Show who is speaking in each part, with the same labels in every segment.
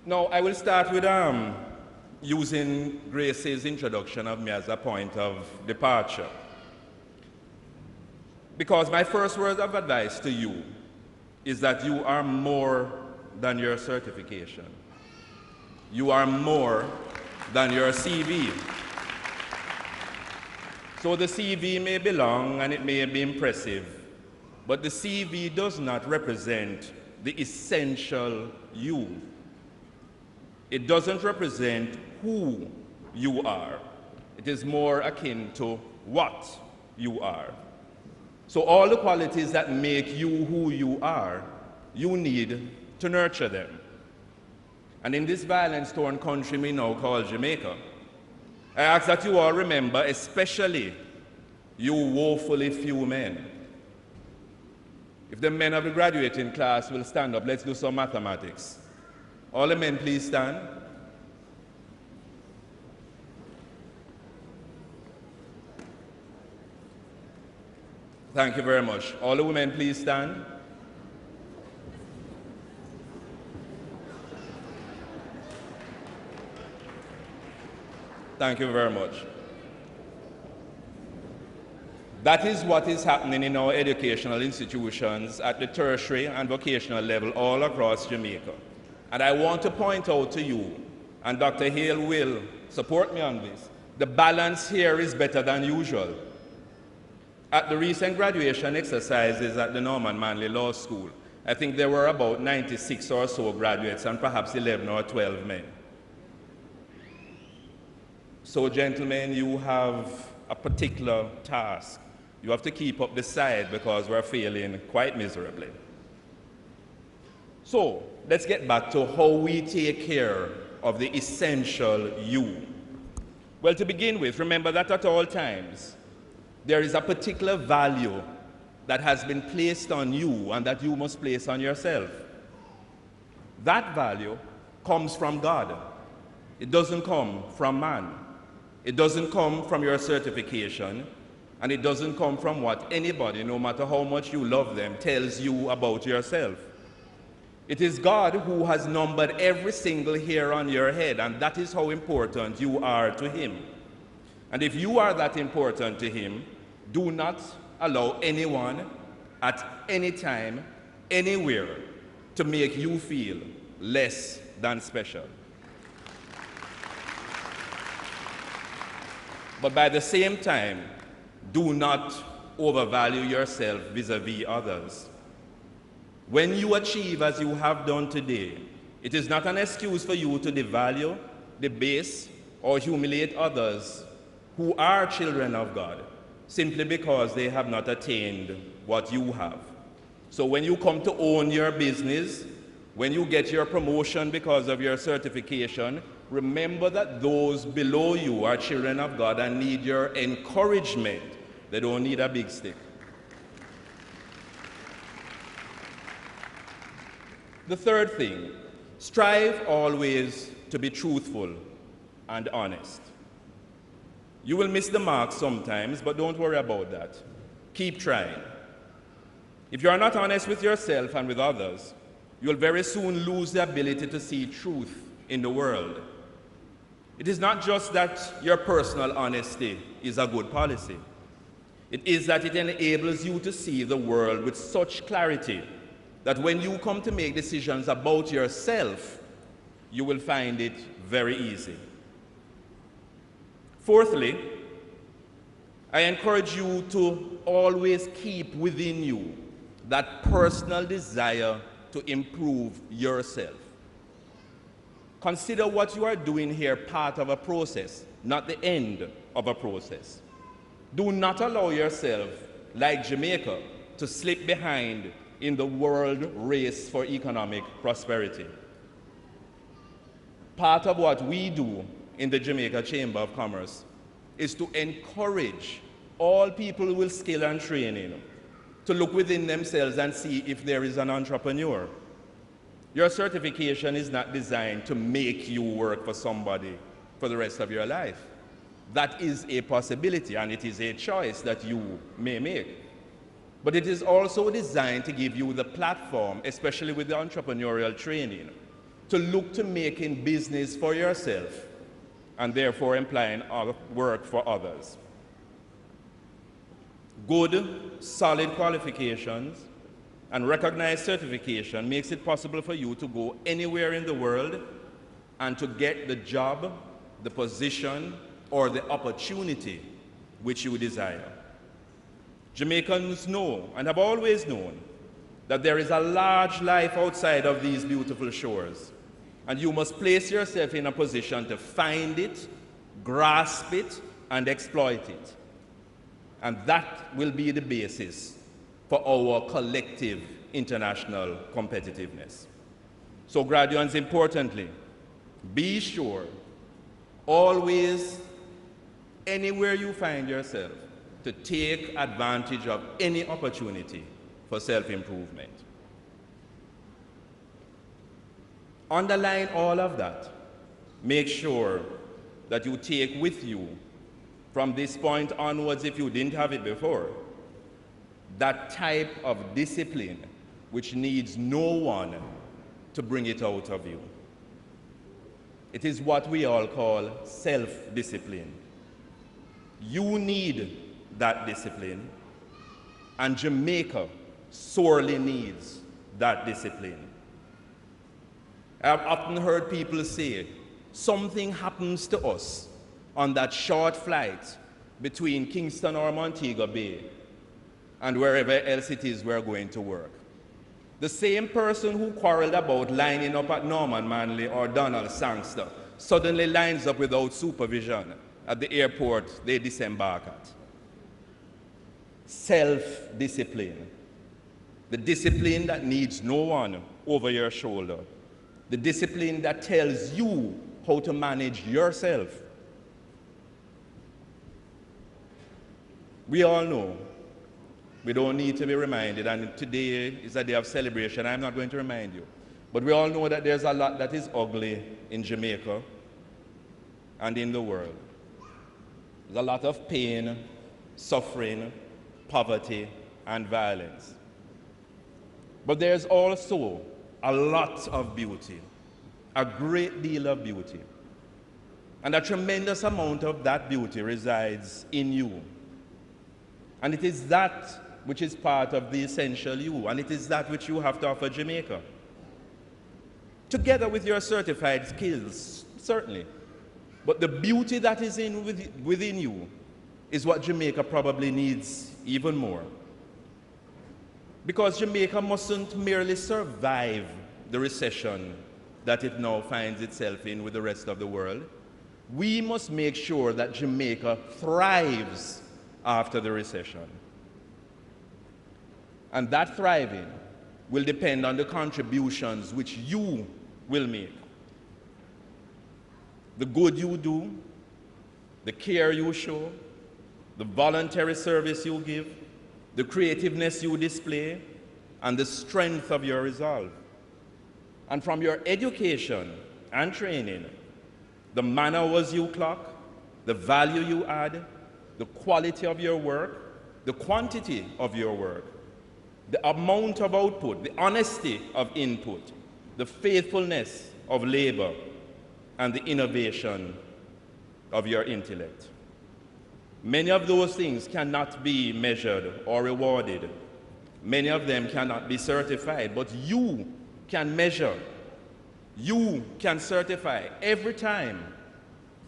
Speaker 1: Now, I will start with using Grace's introduction of me as a point of departure. Because my first word of advice to you is that you are more than your certification. You are more than your CV. So the CV may be long and it may be impressive, but the CV does not represent the essential you. It doesn't represent who you are. It is more akin to what you are. So all the qualities that make you who you are, you need to nurture them. And in this violence-torn country we now call Jamaica, I ask that you all remember, especially you woefully few men. If the men of the graduating class will stand up, let's do some mathematics. All the men, please stand. Thank you very much. All the women, please stand. Thank you very much. That is what is happening in our educational institutions at the tertiary and vocational level all across Jamaica. And I want to point out to you, and Dr. Hale will support me on this, the balance here is better than usual. At the recent graduation exercises at the Norman Manley Law School, I think there were about 96 or so graduates and perhaps 11 or 12 men. So, gentlemen, you have a particular task. You have to keep up the side because we're failing quite miserably. So, let's get back to how we take care of the essential you. Well, to begin with, remember that at all times, there is a particular value that has been placed on you and that you must place on yourself. That value comes from God. It doesn't come from man. It doesn't come from your certification, and it doesn't come from what anybody, no matter how much you love them, tells you about yourself. It is God who has numbered every single hair on your head, and that is how important you are to Him. And if you are that important to Him, do not allow anyone at any time, anywhere, to make you feel less than special. But by the same time, do not overvalue yourself vis-a-vis others. When you achieve as you have done today, it is not an excuse for you to devalue, debase, or humiliate others who are children of God, simply because they have not attained what you have. So when you come to own your business, when you get your promotion because of your certification, remember that those below you are children of God and need your encouragement. They don't need a big stick. The third thing, strive always to be truthful and honest. You will miss the mark sometimes, but don't worry about that. Keep trying. If you are not honest with yourself and with others, you will very soon lose the ability to see truth in the world. It is not just that your personal honesty is a good policy. It is that it enables you to see the world with such clarity that when you come to make decisions about yourself, you will find it very easy. Fourthly, I encourage you to always keep within you that personal desire to improve yourself. Consider what you are doing here part of a process, not the end of a process. Do not allow yourself, like Jamaica, to slip behind in the world race for economic prosperity. Part of what we do in the Jamaica Chamber of Commerce is to encourage all people with skill and training to look within themselves and see if there is an entrepreneur. Your certification is not designed to make you work for somebody for the rest of your life. That is a possibility, and it is a choice that you may make. But it is also designed to give you the platform, especially with the entrepreneurial training, to look to making business for yourself and therefore implying work for others. Good, solid qualifications and recognized certification makes it possible for you to go anywhere in the world and to get the job, the position, or the opportunity which you desire. Jamaicans know and have always known that there is a large life outside of these beautiful shores, and you must place yourself in a position to find it, grasp it, and exploit it. And that will be the basis for our collective international competitiveness. So graduates, importantly, be sure, always, anywhere you find yourself, to take advantage of any opportunity for self-improvement. Underline all of that. Make sure that you take with you, from this point onwards, if you didn't have it before, that type of discipline which needs no one to bring it out of you. It is what we all call self-discipline. You need that discipline, and Jamaica sorely needs that discipline. I've often heard people say, something happens to us on that short flight between Kingston or Montego Bay and wherever else it is we're going to work. The same person who quarreled about lining up at Norman Manley or Donald Sangster suddenly lines up without supervision at the airport they disembark at. Self-discipline. The discipline that needs no one over your shoulder. The discipline that tells you how to manage yourself. We all know, we don't need to be reminded, and today is a day of celebration. I'm not going to remind you. But we all know that there's a lot that is ugly in Jamaica and in the world. There's a lot of pain, suffering, poverty, and violence. But there's also a lot of beauty, a great deal of beauty. And a tremendous amount of that beauty resides in you. And it is that which is part of the essential you, and it is that which you have to offer Jamaica. Together with your certified skills, certainly. But the beauty that is within you is what Jamaica probably needs even more. Because Jamaica mustn't merely survive the recession that it now finds itself in with the rest of the world. We must make sure that Jamaica thrives after the recession. And that thriving will depend on the contributions which you will make. The good you do, the care you show, the voluntary service you give, the creativeness you display, and the strength of your resolve. And from your education and training, the man hours you clock, the value you add, the quality of your work, the quantity of your work, the amount of output, the honesty of input, the faithfulness of labor, and the innovation of your intellect. Many of those things cannot be measured or rewarded. Many of them cannot be certified, but you can measure. You can certify every time,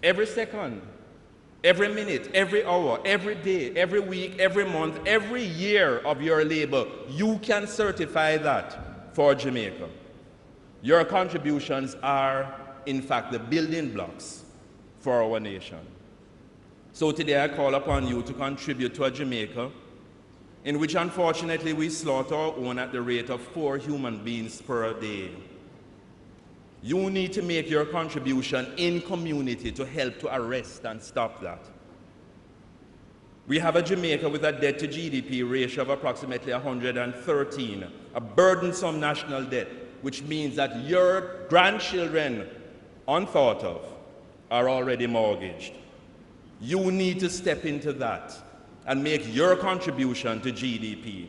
Speaker 1: every second, every minute, every hour, every day, every week, every month, every year of your labor. You can certify that for Jamaica. Your contributions are, in fact, the building blocks for our nation. So today I call upon you to contribute to a Jamaica in which unfortunately we slaughter our own at the rate of 4 human beings per day. You need to make your contribution in community to help to arrest and stop that. We have a Jamaica with a debt to GDP ratio of approximately 113, a burdensome national debt, which means that your grandchildren, unthought of, are already mortgaged. You need to step into that and make your contribution to GDP.